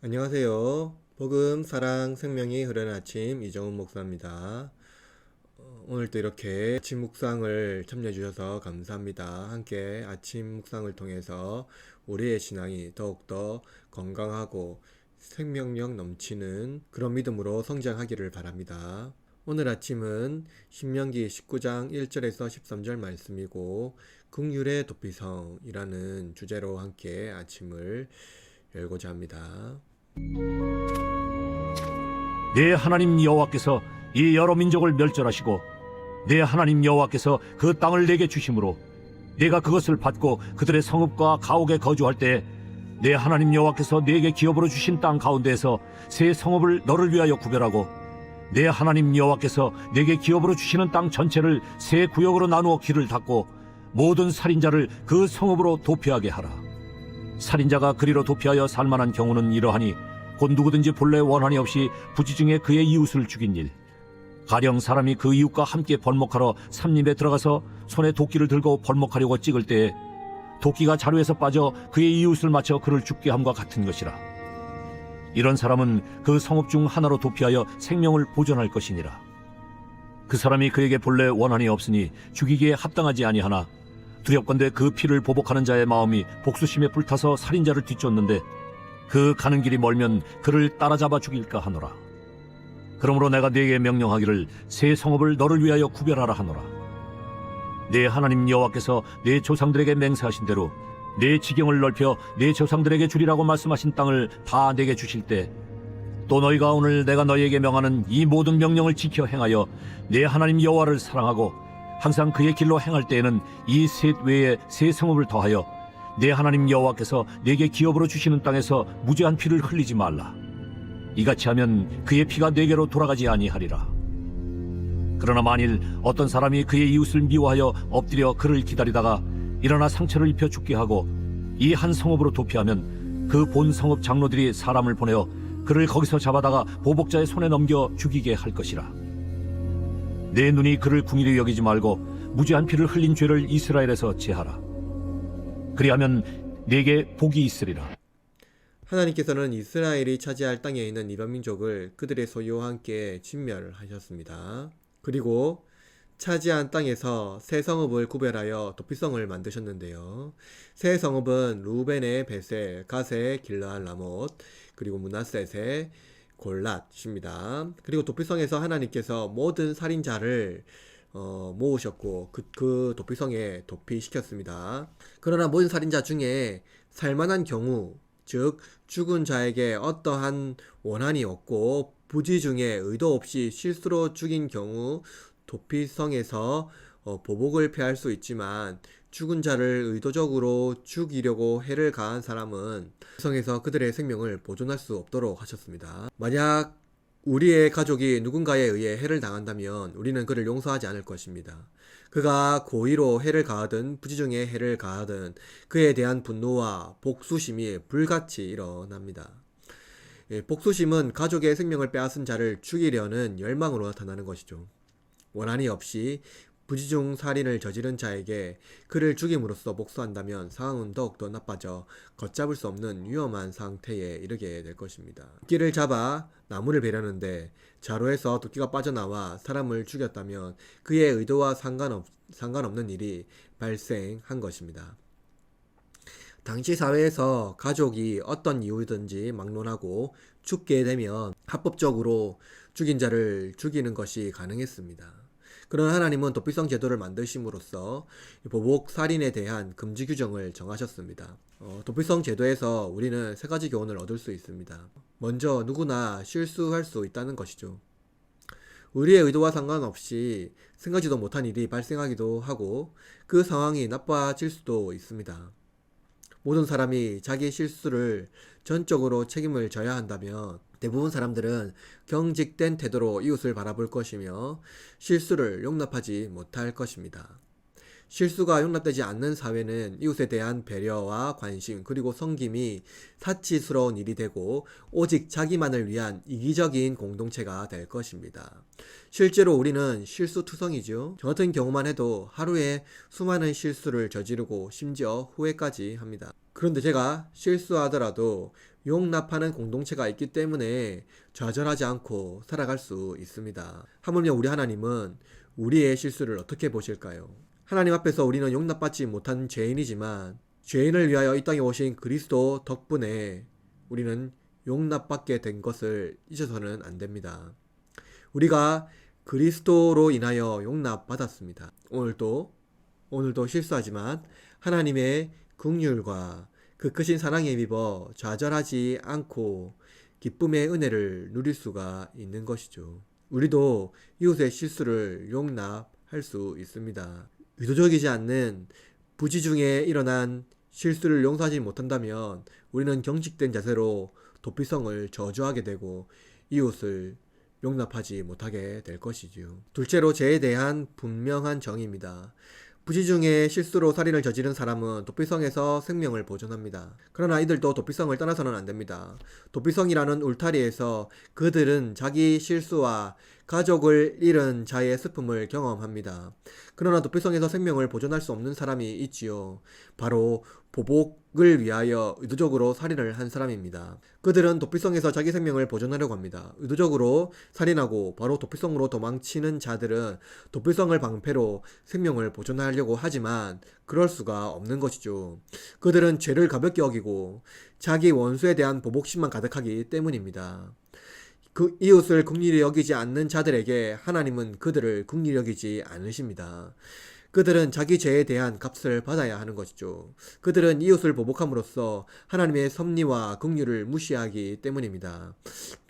안녕하세요. 복음, 사랑, 생명이 흐르는 아침 이정훈 목사입니다. 오늘도 이렇게 아침 묵상을 참여해 주셔서 감사합니다. 함께 아침 묵상을 통해서 우리의 신앙이 더욱더 건강하고 생명력 넘치는 그런 믿음으로 성장하기를 바랍니다. 오늘 아침은 신명기 19장 1절에서 13절 말씀이고 긍휼의 도피성이라는 주제로 함께 아침을 열고자 합니다. 내 하나님 여호와께서 이 여러 민족을 멸절하시고 내 하나님 여호와께서 그 땅을 내게 주심으로 내가 그것을 받고 그들의 성읍과 가옥에 거주할 때 내 하나님 여호와께서 내게 기업으로 주신 땅 가운데에서 새 성읍을 너를 위하여 구별하고 내 하나님 여호와께서 내게 기업으로 주시는 땅 전체를 새 구역으로 나누어 길을 닫고 모든 살인자를 그 성읍으로 도피하게 하라. 살인자가 그리로 도피하여 살만한 경우는 이러하니 곧 누구든지 본래 원한이 없이 부지중에 그의 이웃을 죽인 일, 가령 사람이 그 이웃과 함께 벌목하러 삼림에 들어가서 손에 도끼를 들고 벌목하려고 찍을 때에 도끼가 자루에서 빠져 그의 이웃을 맞춰 그를 죽게 함과 같은 것이라. 이런 사람은 그 성읍 중 하나로 도피하여 생명을 보존할 것이니라. 그 사람이 그에게 본래 원한이 없으니 죽이기에 합당하지 아니하나 두렵건대 그 피를 보복하는 자의 마음이 복수심에 불타서 살인자를 뒤쫓는데 그 가는 길이 멀면 그를 따라잡아 죽일까 하노라. 그러므로 내가 네게 명령하기를 새 성읍을 너를 위하여 구별하라 하노라. 네 하나님 여호와께서 네 조상들에게 맹세하신 대로 네 지경을 넓혀 네 조상들에게 주리라고 말씀하신 땅을 다 내게 주실 때 또 너희가 오늘 내가 너희에게 명하는 이 모든 명령을 지켜 행하여 네 하나님 여호와를 사랑하고 항상 그의 길로 행할 때에는 이 셋 외에 새 성읍을 더하여 내 하나님 여호와께서 내게 기업으로 주시는 땅에서 무죄한 피를 흘리지 말라. 이같이 하면 그의 피가 내게로 돌아가지 아니하리라. 그러나 만일 어떤 사람이 그의 이웃을 미워하여 엎드려 그를 기다리다가 일어나 상처를 입혀 죽게 하고 이 한 성읍으로 도피하면 그 본 성읍 장로들이 사람을 보내어 그를 거기서 잡아다가 보복자의 손에 넘겨 죽이게 할 것이라. 내 눈이 그를 궁일히 여기지 말고 무죄한 피를 흘린 죄를 이스라엘에서 제하라. 그리하면 네게 복이 있으리라. 하나님께서는 이스라엘이 차지할 땅에 있는 이방 민족을 그들의 소유와 함께 진멸하셨습니다. 그리고 차지한 땅에서 새 성읍을 구별하여 도피성을 만드셨는데요. 새 성읍은 루벤의 베셀, 가세의 길르앗 라못, 그리고 므낫셋의 골랏입니다. 그리고 도피성에서 하나님께서 모든 살인자를 모으셨고 그 도피성에 도피시켰습니다. 그러나 모든 살인자 중에 살만한 경우, 즉 죽은 자에게 어떠한 원한이 없고 부지 중에 의도 없이 실수로 죽인 경우 도피성에서 보복을 피할 수 있지만 죽은 자를 의도적으로 죽이려고 해를 가한 사람은 성에서 그들의 생명을 보존할 수 없도록 하셨습니다. 만약 우리의 가족이 누군가에 의해 해를 당한다면 우리는 그를 용서하지 않을 것입니다. 그가 고의로 해를 가하든 부지중에 해를 가하든 그에 대한 분노와 복수심이 불같이 일어납니다. 복수심은 가족의 생명을 빼앗은 자를 죽이려는 열망으로 나타나는 것이죠. 원한이 없이 부지중 살인을 저지른 자에게 그를 죽임으로써 복수한다면 상황은 더욱더 나빠져 걷잡을 수 없는 위험한 상태에 이르게 될 것입니다. 도끼를 잡아 나무를 베려는데 자루에서 도끼가 빠져나와 사람을 죽였다면 그의 의도와 상관없는 일이 발생한 것입니다. 당시 사회에서 가족이 어떤 이유든지 막론하고 죽게 되면 합법적으로 죽인 자를 죽이는 것이 가능했습니다. 그러나 하나님은 도피성 제도를 만드심으로써 보복 살인에 대한 금지 규정을 정하셨습니다. 도피성 제도에서 우리는 세 가지 교훈을 얻을 수 있습니다. 먼저 누구나 실수할 수 있다는 것이죠. 우리의 의도와 상관없이 생각지도 못한 일이 발생하기도 하고 그 상황이 나빠질 수도 있습니다. 모든 사람이 자기 실수를 전적으로 책임을 져야 한다면 대부분 사람들은 경직된 태도로 이웃을 바라볼 것이며 실수를 용납하지 못할 것입니다. 실수가 용납되지 않는 사회는 이웃에 대한 배려와 관심 그리고 섬김이 사치스러운 일이 되고 오직 자기만을 위한 이기적인 공동체가 될 것입니다. 실제로 우리는 실수투성이죠. 저 같은 경우만 해도 하루에 수많은 실수를 저지르고 심지어 후회까지 합니다. 그런데 제가 실수하더라도 용납하는 공동체가 있기 때문에 좌절하지 않고 살아갈 수 있습니다. 하물며 우리 하나님은 우리의 실수를 어떻게 보실까요? 하나님 앞에서 우리는 용납받지 못한 죄인이지만 죄인을 위하여 이 땅에 오신 그리스도 덕분에 우리는 용납받게 된 것을 잊어서는 안 됩니다. 우리가 그리스도로 인하여 용납받았습니다. 오늘도 실수하지만 하나님의 긍휼과 그 크신 사랑에 힘입어 좌절하지 않고 기쁨의 은혜를 누릴 수가 있는 것이죠. 우리도 이웃의 실수를 용납할 수 있습니다. 의도적이지 않는 부지 중에 일어난 실수를 용서하지 못한다면 우리는 경직된 자세로 도피성을 저주하게 되고 이웃을 용납하지 못하게 될 것이지요. 둘째로 죄에 대한 분명한 정의입니다. 부지 중에 실수로 살인을 저지른 사람은 도피성에서 생명을 보존합니다. 그러나 이들도 도피성을 떠나서는 안 됩니다. 도피성이라는 울타리에서 그들은 자기 실수와 가족을 잃은 자의 슬픔을 경험합니다. 그러나 도피성에서 생명을 보존할 수 없는 사람이 있지요. 바로 보복을 위하여 의도적으로 살인을 한 사람입니다. 그들은 도피성에서 자기 생명을 보존하려고 합니다. 의도적으로 살인하고 바로 도피성으로 도망치는 자들은 도피성을 방패로 생명을 보존하려고 하지만 그럴 수가 없는 것이죠. 그들은 죄를 가볍게 여기고 자기 원수에 대한 보복심만 가득하기 때문입니다. 그 이웃을 긍휼히 여기지 않는 자들에게 하나님은 그들을 긍휼히 여기지 않으십니다. 그들은 자기 죄에 대한 값을 받아야 하는 것이죠. 그들은 이웃을 보복함으로써 하나님의 섭리와 긍휼을 무시하기 때문입니다.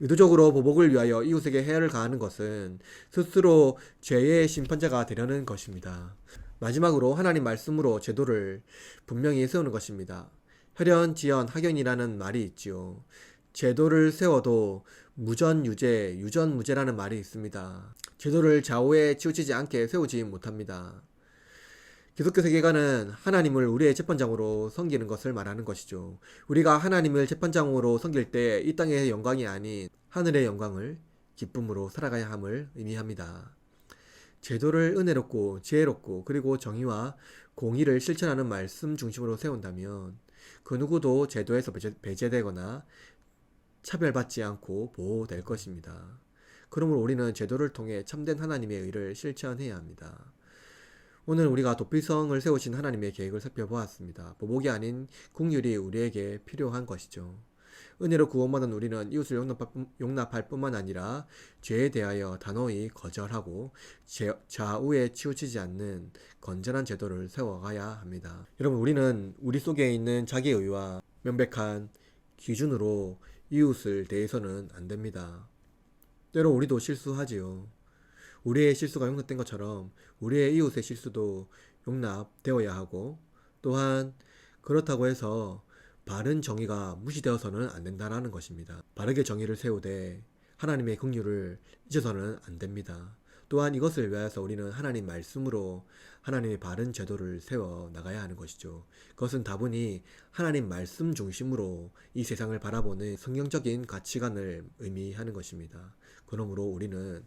의도적으로 보복을 위하여 이웃에게 해를 가하는 것은 스스로 죄의 심판자가 되려는 것입니다. 마지막으로 하나님 말씀으로 제도를 분명히 세우는 것입니다. 혈연지연 학연이라는 말이 있지요. 제도를 세워도 무전유죄, 유전무죄라는 말이 있습니다. 제도를 좌우에 치우치지 않게 세우지 못합니다. 기독교 세계관은 하나님을 우리의 재판장으로 섬기는 것을 말하는 것이죠. 우리가 하나님을 재판장으로 섬길 때 이 땅의 영광이 아닌 하늘의 영광을 기쁨으로 살아가야 함을 의미합니다. 제도를 은혜롭고 지혜롭고 그리고 정의와 공의를 실천하는 말씀 중심으로 세운다면 그 누구도 제도에서 배제되거나 차별받지 않고 보호될 것입니다. 그러므로 우리는 제도를 통해 참된 하나님의 의를 실천해야 합니다. 오늘 우리가 도피성을 세우신 하나님의 계획을 살펴보았습니다. 보복이 아닌 긍휼이 우리에게 필요한 것이죠. 은혜로 구원받은 우리는 이웃을 용납할 뿐만 아니라 죄에 대하여 단호히 거절하고 좌우에 치우치지 않는 건전한 제도를 세워가야 합니다. 여러분, 우리는 우리 속에 있는 자기의와 명백한 기준으로 이웃을 대해서는 안 됩니다. 때로 우리도 실수하지요. 우리의 실수가 용납된 것처럼 우리의 이웃의 실수도 용납되어야 하고, 또한 그렇다고 해서 바른 정의가 무시되어서는 안 된다는 것입니다. 바르게 정의를 세우되 하나님의 긍휼을 잊어서는 안 됩니다. 또한 이것을 위하여서 우리는 하나님 말씀으로 하나님의 바른 제도를 세워 나가야 하는 것이죠. 그것은 다분히 하나님 말씀 중심으로 이 세상을 바라보는 성경적인 가치관을 의미하는 것입니다. 그러므로 우리는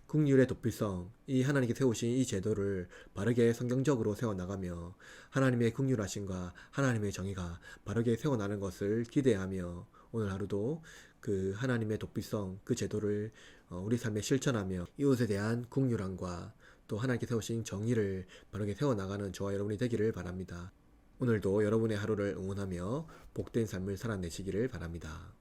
긍휼의 도피성, 이 하나님께 세우신 이 제도를 바르게 성경적으로 세워나가며 하나님의 긍휼하심과 하나님의 정의가 바르게 세워나가는 것을 기대하며 오늘 하루도 그 하나님의 도피성, 그 제도를 우리 삶에 실천하며 이웃에 대한 긍휼함과 또 하나님께 세우신 정의를 바르게 세워나가는 저와 여러분이 되기를 바랍니다. 오늘도 여러분의 하루를 응원하며 복된 삶을 살아내시기를 바랍니다.